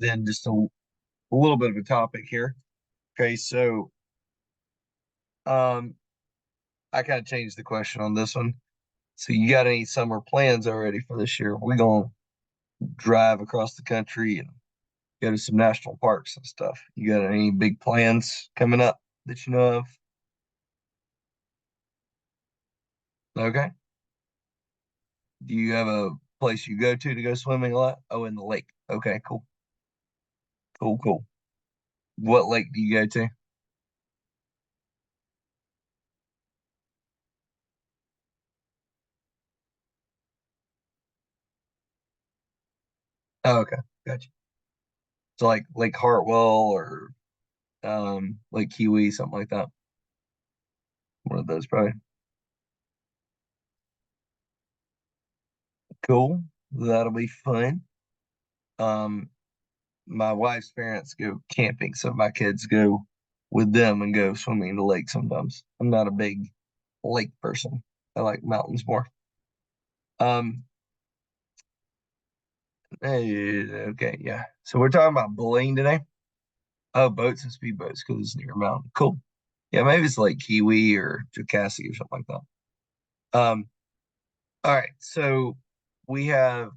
then just a little bit of a topic here. Okay, so um, I kind of changed the question on this one. So you got any summer plans already for this year? We're gonna drive across the country and go to some national parks and stuff. You got any big plans coming up that you know of? Okay. Do you have a place you go to go swimming a lot? Oh, in the lake. Okay, cool. Cool, cool. What lake do you go to? Oh, okay. Gotcha. So like Lake Hartwell or Lake Kiwi, something like that. One of those probably. Cool. That'll be fun. Um, my wife's parents go camping, so my kids go with them and go swimming in the lake sometimes. I'm not a big lake person. I like mountains more. Um, okay, yeah. So we're talking about bullying today. Oh, boats and speedboats because it's near a mountain. Cool. Yeah, maybe it's like Kiwi or Jocassee or something like that. All right. So we have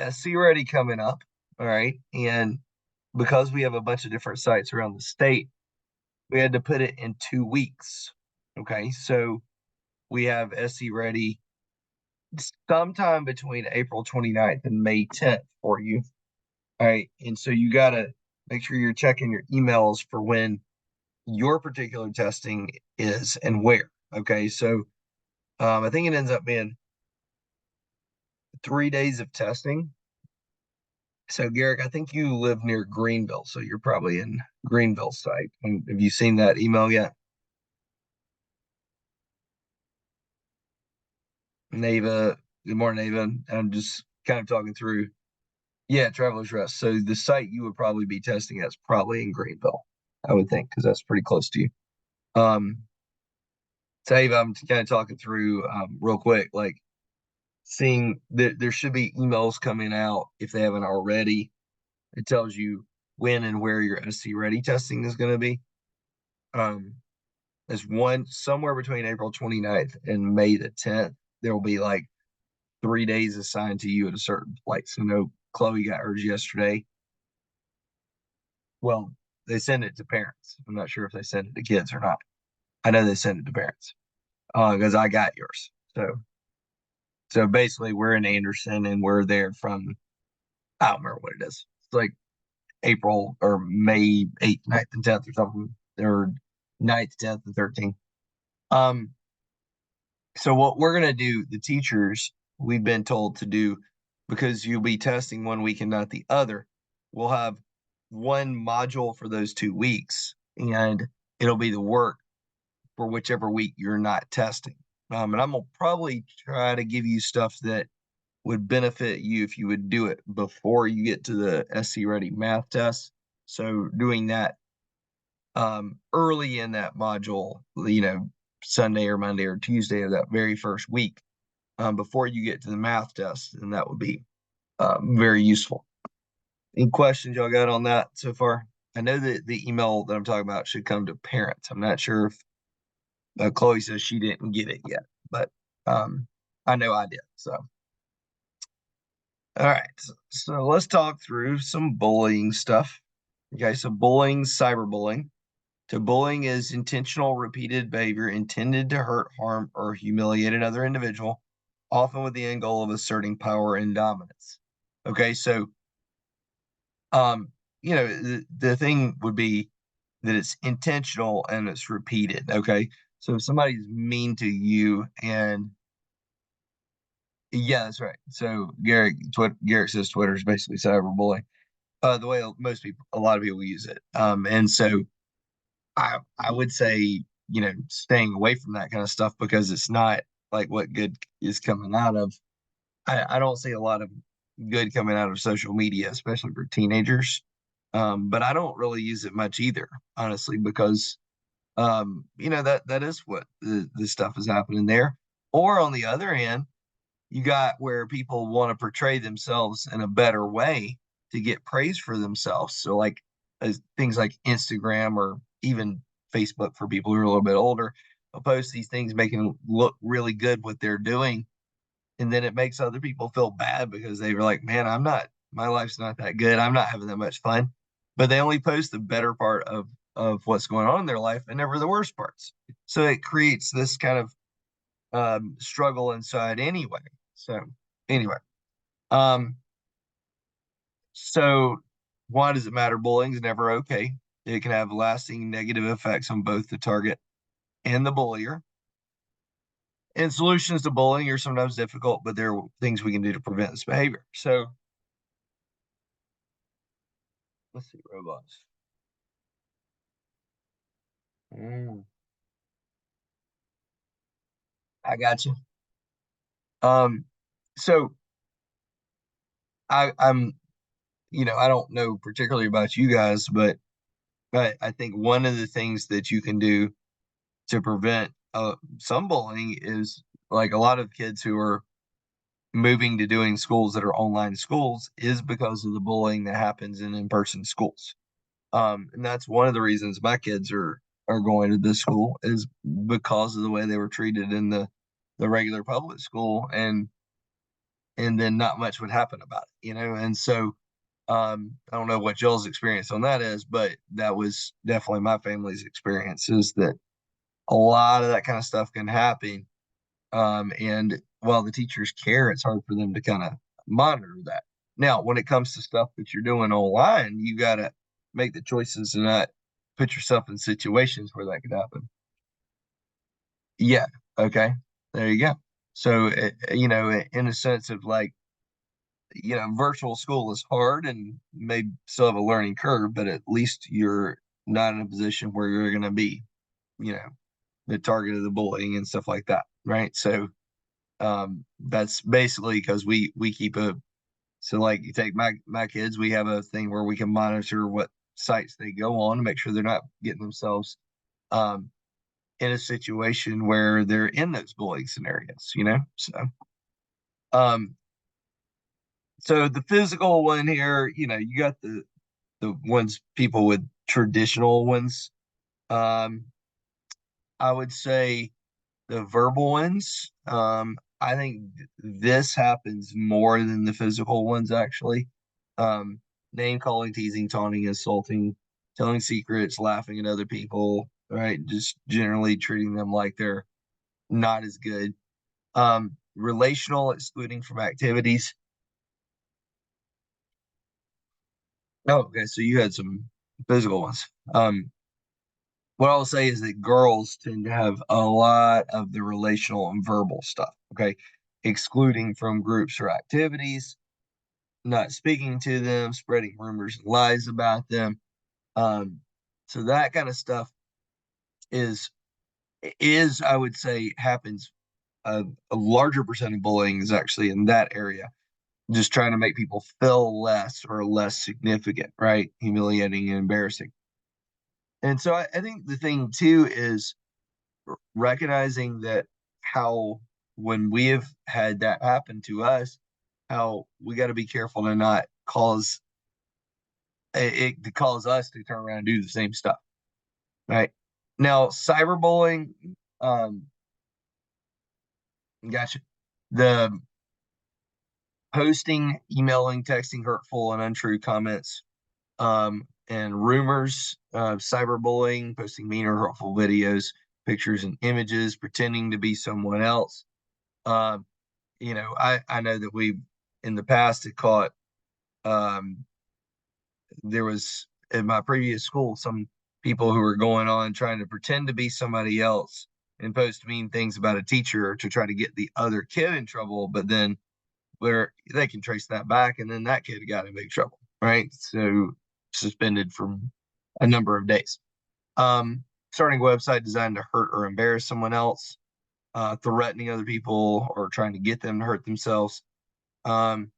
SC Ready coming up. All right. And because we have a bunch of different sites around the state, we had to put it in 2 weeks. Okay. So we have SC Ready sometime between April 29th and May 10th for you. All right. And so you got to make sure you're checking your emails for when your particular testing is and where. Okay. So I think it ends up being 3 days of testing. So, Garrick, I think you live near Greenville, so you're probably in Greenville site. Have you seen that email yet? Neva, good morning, Neva. I'm just kind of talking through. Yeah, Traveler's Rest. So the site you would probably be testing at is probably in Greenville, I would think, because that's pretty close to you. Um, so Ava, I'm kind of talking through real quick, like seeing that there should be emails coming out if they haven't already. It tells you when and where your SC ready testing is going to be. Um, There's one somewhere between April 29th and May the 10th. There will be like 3 days assigned to you at a certain place. I know Chloe got hers yesterday. Well, they send it to parents. I'm not sure if they send it to kids or not. I know they send it to parents because I got yours. So basically, we're in Anderson and we're there from I don't remember what it is. It's like April or May 8th, 9th, and 10th or something, or 9th, 10th, and 13th. Um, So what we're gonna do, the teachers, we've been told to do, because you'll be testing one week and not the other, we'll have one module for those 2 weeks, and it'll be the work for whichever week you're not testing. And I'm gonna probably try to give you stuff that would benefit you if you would do it before you get to the SC Ready math test. So doing that early in that module, Sunday or Monday or Tuesday of that very first week, before you get to the math test, and that would be very useful. Any questions y'all got on that so far? I know that the email that I'm talking about should come to parents. I'm not sure if Chloe says she didn't get it yet, but I know I did. So, all right. So let's talk through some bullying stuff. Okay. So, bullying, cyberbullying. So bullying is intentional, repeated behavior intended to hurt, harm, or humiliate another individual, often with the end goal of asserting power and dominance. Okay, so the thing would be that it's intentional and it's repeated. Okay, so if somebody's mean to you, and yeah, that's right. So Garrett says Twitter is basically cyberbullying. The way a lot of people use it. And so I would say, staying away from that kind of stuff because it's not like what good is coming out of. I don't see a lot of good coming out of social media, especially for teenagers. But I don't really use it much either, honestly, because that is what the stuff is happening there. Or on the other hand, you got where people want to portray themselves in a better way. to get praise for themselves. So like things like Instagram or even Facebook for people who are a little bit older, they'll post these things making them look really good what they're doing, and then it makes other people feel bad because they were like, man, my life's not that good, I'm not having that much fun, but they only post the better part of what's going on in their life and never the worst parts. So it creates this kind of struggle inside anyway. So anyway, um so why does it matter? Bullying is never okay. It can have lasting negative effects on both the target and the bullier. And solutions to bullying are sometimes difficult, but there are things we can do to prevent this behavior. So let's see, robots. Mm, I got you. Um, so I'm, I don't know particularly about you guys, but I think one of the things that you can do to prevent some bullying is like a lot of kids who are moving to doing schools that are online schools is because of the bullying that happens in in-person schools. And that's one of the reasons my kids are going to this school is because of the way they were treated in the regular public school, and then not much would happen about it. And so I don't know what Joel's experience on that is, but that was definitely my family's experience, is that a lot of that kind of stuff can happen. And while the teachers care, it's hard for them to kind of monitor that. Now, when it comes to stuff that you're doing online, you got to make the choices and not put yourself in situations where that could happen. Yeah. Okay. There you go. So, in a sense of like, virtual school is hard and may still have a learning curve, but at least you're not in a position where you're going to be, you know, the target of the bullying and stuff like that. Right. So, that's basically because we keep so like you take my kids, we have a thing where we can monitor what sites they go on to make sure they're not getting themselves um in a situation where they're in those bullying scenarios. Um so the physical one here, you got the ones, people with traditional ones. um I would say the verbal ones. I think this happens more than the physical ones, actually. Um, Name calling, teasing, taunting, insulting, telling secrets, laughing at other people, right? Just generally treating them like they're not as good. Relational, excluding from activities. Oh, okay. So you had some physical ones. What I'll say is that girls tend to have a lot of the relational and verbal stuff. Okay. Excluding from groups or activities, not speaking to them, spreading rumors and lies about them. Um, so that kind of stuff is, I would say, happens. A larger percent of bullying is actually in that area, just trying to make people feel less or less significant, right? Humiliating and embarrassing. And so I think the thing too is recognizing that how, when we have had that happen to us, how we got to be careful to not cause it to cause us to turn around and do the same stuff, right? Now, cyberbullying, um, gotcha. The posting, emailing, texting hurtful and untrue comments, and rumors, cyberbullying, posting mean or hurtful videos, pictures, and images, pretending to be someone else. Um, I know that we in the past had caught, um, there was in my previous school some people who were going on trying to pretend to be somebody else and post mean things about a teacher to try to get the other kid in trouble, but then where they can trace that back, and then that kid got in big trouble, right? So suspended for a number of days. Starting a website designed to hurt or embarrass someone else, threatening other people or trying to get them to hurt themselves. Um,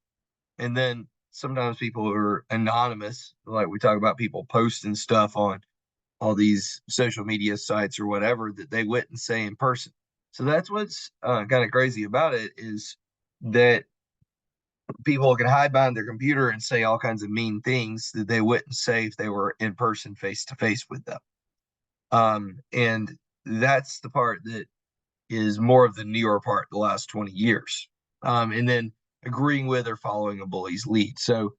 and then sometimes people who are anonymous, like we talk about people posting stuff on all these social media sites or whatever that they wouldn't say in person. So that's what's kind of crazy about it, is that People can hide behind their computer and say all kinds of mean things that they wouldn't say if they were in person, face to face with them. And that's the part that is more of the newer part the last 20 years. And then agreeing with or following a bully's lead. So,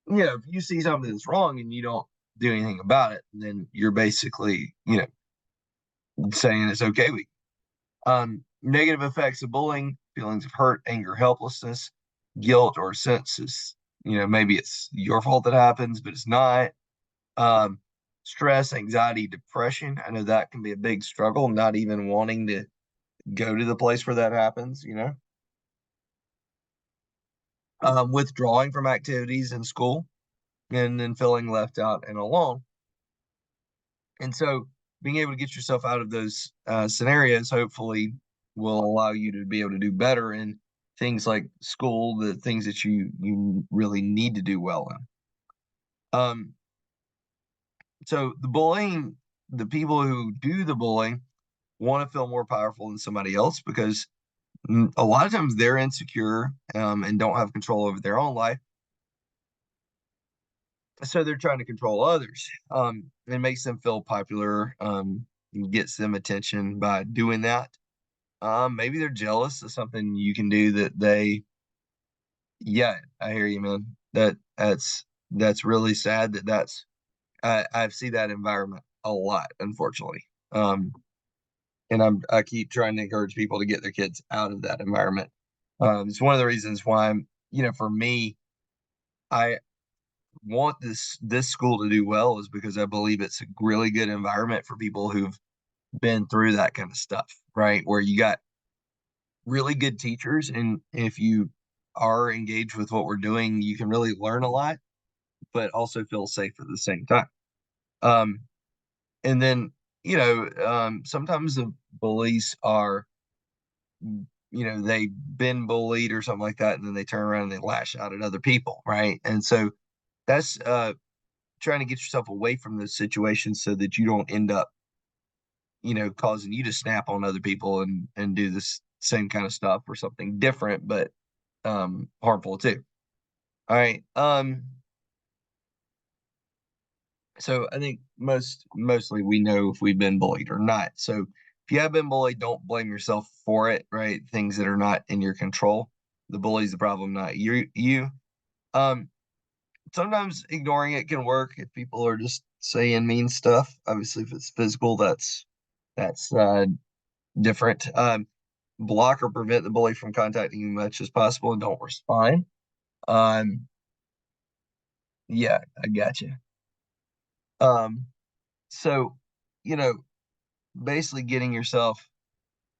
if you see something that's wrong and you don't do anything about it, then you're basically, saying it's okay. Negative effects of bullying, feelings of hurt, anger, helplessness, guilt, or senses. Maybe it's your fault that happens, but it's not. Um, Stress, anxiety, depression. I know that can be a big struggle, not even wanting to go to the place where that happens. Withdrawing from activities in school and then feeling left out and alone. And so being able to get yourself out of those scenarios hopefully will allow you to be able to do better in things like school, the things that you really need to do well in. So the people who do the bullying want to feel more powerful than somebody else because a lot of times they're insecure and don't have control over their own life. So they're trying to control others. It makes them feel popular, gets them attention by doing that. Maybe they're jealous of something you can do that they, yeah, I hear you, man. That's really sad I see that environment a lot, unfortunately. And I keep trying to encourage people to get their kids out of that environment. It's one of the reasons why for me, I want this school to do well is because I believe it's a really good environment for people who've been through that kind of stuff, right? Where you got really good teachers, and if you are engaged with what we're doing, you can really learn a lot, but also feel safe at the same time. Um, and then sometimes the bullies are they've been bullied or something like that, and then they turn around and they lash out at other people, right? And so that's trying to get yourself away from those situations so that you don't end up causing you to snap on other people and do this same kind of stuff or something different but harmful too. All right. So I think mostly we know if we've been bullied or not. So if you have been bullied, don't blame yourself for it, right? Things that are not in your control. The bully's the problem, not you. Um Sometimes ignoring it can work if people are just saying mean stuff. Obviously, if it's physical, that's different. Block or prevent the bully from contacting you as much as possible and don't respond. Um, yeah, I got you. Um, so, you know, basically getting yourself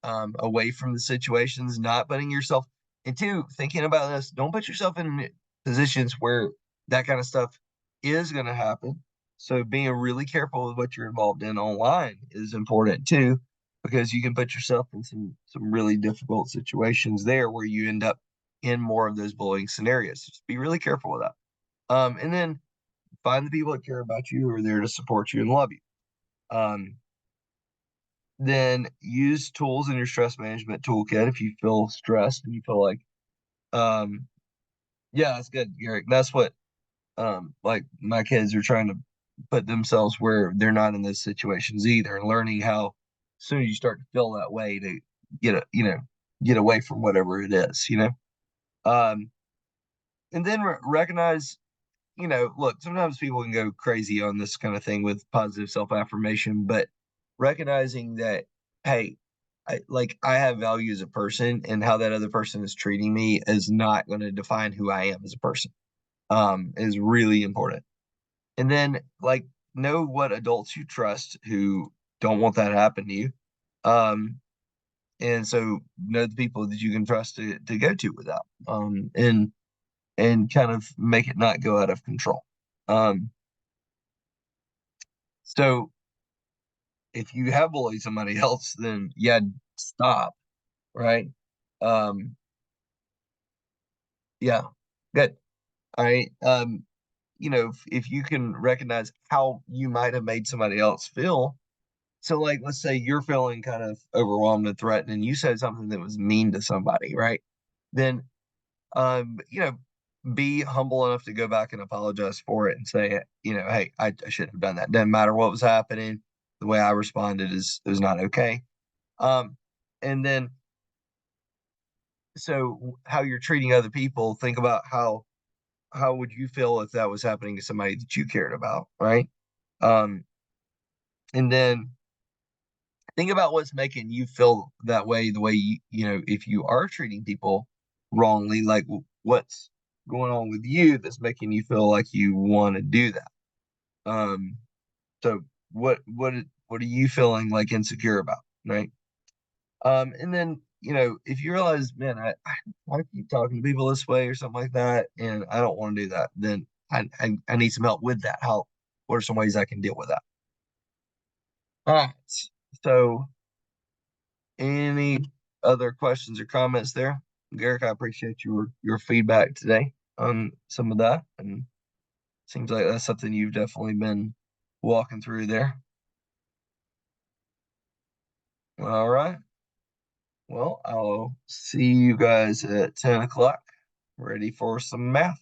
away from the situations, not putting yourself into thinking about this. Don't put yourself in positions where that kind of stuff is going to happen. So being really careful with what you're involved in online is important too, because you can put yourself in some really difficult situations there where you end up in more of those bullying scenarios. Just be really careful with that. And then find the people that care about you who are there to support you and love you. Um, then use tools in your stress management toolkit if you feel stressed and you feel like, um, yeah, that's good, Garrick. That's what, like my kids are trying to put themselves where they're not in those situations either, and learning how as soon as you start to feel that way to get a, get away from whatever it is. Um, and then recognize, look, sometimes people can go crazy on this kind of thing with positive self affirmation, but recognizing that, hey, I have value as a person, and how that other person is treating me is not going to define who I am as a person. Is really important. And then know what adults you trust who don't want that to happen to you. Um, and so know the people that you can trust to go to with that. And kind of make it not go out of control. Um, so if you have bullied somebody else, then yeah, stop, right? Um, yeah, good. All right. If you can recognize how you might have made somebody else feel. So, like, let's say you're feeling kind of overwhelmed and threatened, and you said something that was mean to somebody, right? Then be humble enough to go back and apologize for it and say, hey, I shouldn't have done that. Doesn't matter what was happening. The way I responded is not okay. And then so how you're treating other people, think about how would you feel if that was happening to somebody that you cared about, right? Um, and then think about what's making you feel that way, the way if you are treating people wrongly, like what's going on with you that's making you feel like you want to do that. Um, so what are you feeling like insecure about, right? And then if you realize, man, I keep talking to people this way or something like that, and I don't want to do that, then I need some help with that. What are some ways I can deal with that? All right. So any other questions or comments there? Garrick, I appreciate your feedback today on some of that. And seems like that's something you've definitely been walking through there. All right. Well, I'll see you guys at 10 o'clock, ready for some math.